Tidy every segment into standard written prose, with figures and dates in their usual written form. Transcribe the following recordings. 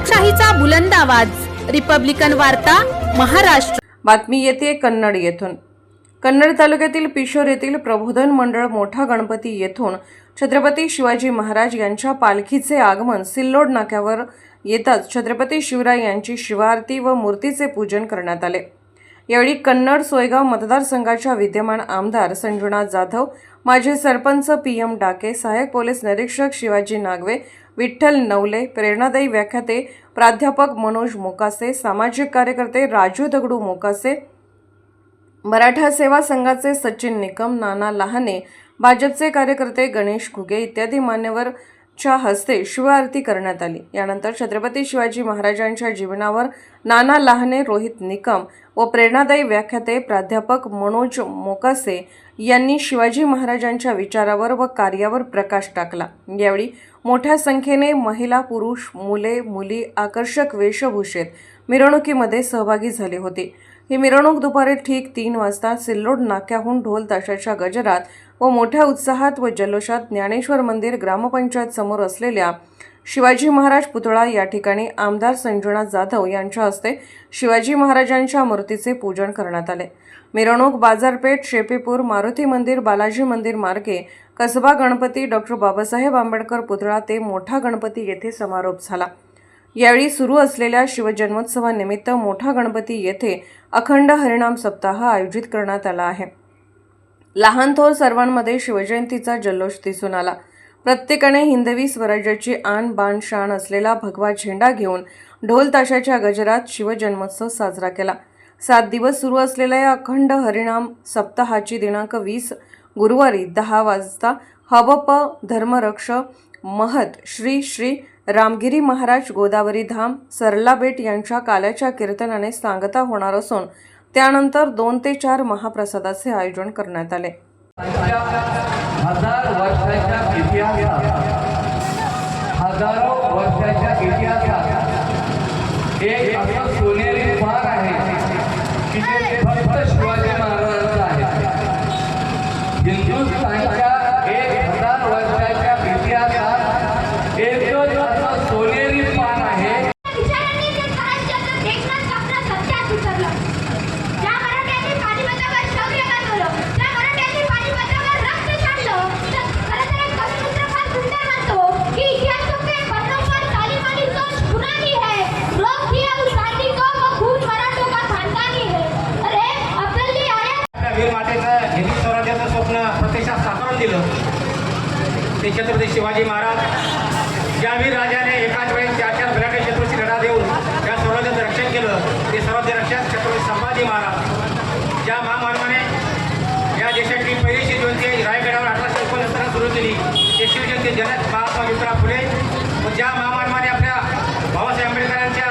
लोकशाहीचा बुलंद आवाज रिपब्लिकन वार्ता महाराष्ट्र। बातमी येते कन्नड येथून। कन्नड तालुक्यातील पिशोर येथील प्रबोधन मंडळ मोठा गणपती येथून छत्रपती शिवाजी महाराज यांच्या पालखीचे आगमन सिल्लोड नाक्यावर येताच छत्रपती शिवराय यांची शिवाआरती व मूर्तीचे पूजन करण्यात आले। यावेळी कन्नड सोयगाव मतदारसंघाच्या विद्यमान आमदार संजुनाथ जाधव, माजी सरपंच PM डाके, सहाय्यक पोलीस निरीक्षक शिवाजी नागवे, विठ्ठल नवले, प्रेरणादायी व्याख्याते प्राध्यापक मनोज मोकासे, सामाजिक कार्यकर्ते राजू दगडू मोकासे, मराठा सेवा संघाचे सचिन निकम, नाना लहाने, भाजपचे कार्यकर्ते गणेश घुगे इत्यादी मान्यवरच्या हस्ते शिवआरती करण्यात आली। यानंतर छत्रपती शिवाजी महाराजांच्या जीवनावर नाना लहाने, रोहित निकम व प्रेरणादायी व्याख्याते प्राध्यापक मनोज मोकासे यांनी शिवाजी महाराजांच्या विचारावर व कार्यावर प्रकाश टाकला। यावेळी मोठ्या संख्येने महिला, पुरुष, मुले, मुली आकर्षक वेशभूषेत मिरवणुकीमध्ये सहभागी झाले होते। ही मिरवणूक दुपारी ठीक 3 वाजता सिल्लोड नाक्याहून ढोल ताशाच्या गजरात व मोठ्या उत्साहात व जल्लोषात ज्ञानेश्वर मंदिर ग्रामपंचायत समोर असलेल्या शिवाजी महाराज पुतळा या ठिकाणी आमदार संजुनाथ जाधव यांच्या हस्ते शिवाजी महाराजांच्या मूर्तीचे पूजन करण्यात आले। मिरवणूक बाजारपेठ, शेपेपूर, मारुती मंदिर, बालाजी मंदिर मार्गे कसबा गणपती, डॉक्टर बाबासाहेब आंबेडकर पुतळा ते मोठा गणपती येथे समारोप झाला। यावेळी सुरू असलेल्या शिवजन्मोत्सवानिमित्त मोठा गणपती येथे अखंड हरिनाम सप्ताह आयोजित करण्यात आला आहे। लहान थोर सर्वांमध्ये शिवजयंतीचा जल्लोष दिसून आला। प्रत्येकाने हिंदवी स्वराज्याची आन बान शान असलेला भगवा झेंडा घेऊन ढोल ताशाच्या गजरात शिवजन्मोत्सव साजरा केला। 7 दिवस सुरू असलेल्या या अखंड हरिनाम सप्ताहाची दिनांक 20 गुरुवारी 10 वाजता हबप धर्मरक्ष महत श्री श्री रामगिरी महाराज गोदावरी धाम सरलाबेट यांच्या काल्याच्या कीर्तनाने सांगता होणार असून त्यानंतर 2 ते 4 महाप्रसादाचे आयोजन करण्यात आले। हजारो वर्षाच्या इतिहासात एक असं सोनेरी भाग आहे की ते फक्त शिवाजी महाराजांचं आहे। हिंदुस्थानच्या 1000 वर्षाच्या इतिहासात एकच असं सोनेरी पान आहे। हिंदू स्वराज्याचं स्वप्न प्रत्यक्षात साकारून दिलं ते छत्रपती शिवाजी महाराज। ज्या वीर राजाने एकाच वेळेस 4 बलाढ्य शत्रूंशी लढा देऊन या स्वराज्याचं रक्षण केलं ते स्वराज्य रक्षक छत्रपती संभाजी महाराज। ज्या महामानवाने या देशाची पहिली शिवजयंती रायगडावर 1869 सुरू केली ते शिवजयंती जनक महात्मा ज्योतिराव फुले व ज्या महामानवाने आपल्या बाबासाहेब आंबेडकरांच्या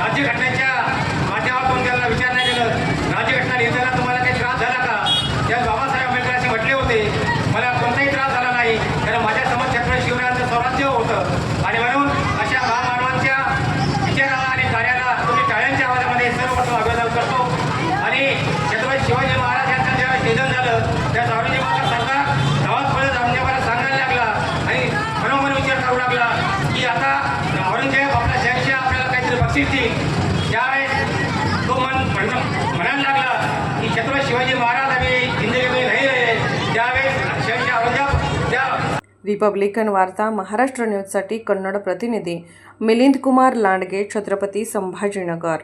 राज्यघटनेच्या माध्यमातून त्यांना विचार नाही केलं, राज्यघटना लिहिताना तुम्हाला काही त्रास झाला का? त्या बाबासाहेब आंबेडकरांनी म्हटले होते मला कोणताही त्रास झाला नाही, कारण माझ्या समोर छत्रपती शिवरायांचं स्वराज्य होतं। आणि म्हणून अशा महामानवांच्या विचाराला आणि कार्याला तुम्ही टाळ्यांच्या आवाजामध्ये सर्वप्रथम अभिवादन करतो। आणि छत्रपती शिवाजी महाराज यांचं जेव्हा निधन झालं त्या औरंगजेबाचा सरकार गावात पडत औरंगजेबाला सांगायला लागला आणि मनोमन विचार करू लागला की आता औरंगजेब आपल्या शहरच्या आपल्याला काहीतरी बक्षीस देईल। त्यावेळेस तो म्हणायला लागला की छत्रपती शिवाजी महाराज आम्ही जिंदगीमध्ये नाही रहे। त्यावेळेस शहरच्या औरंगजेब त्या रिपब्लिकन वार्ता महाराष्ट्र न्यूजसाठी कन्नड प्रतिनिधी मिलिंद कुमार लांडगे, छत्रपती संभाजीनगर।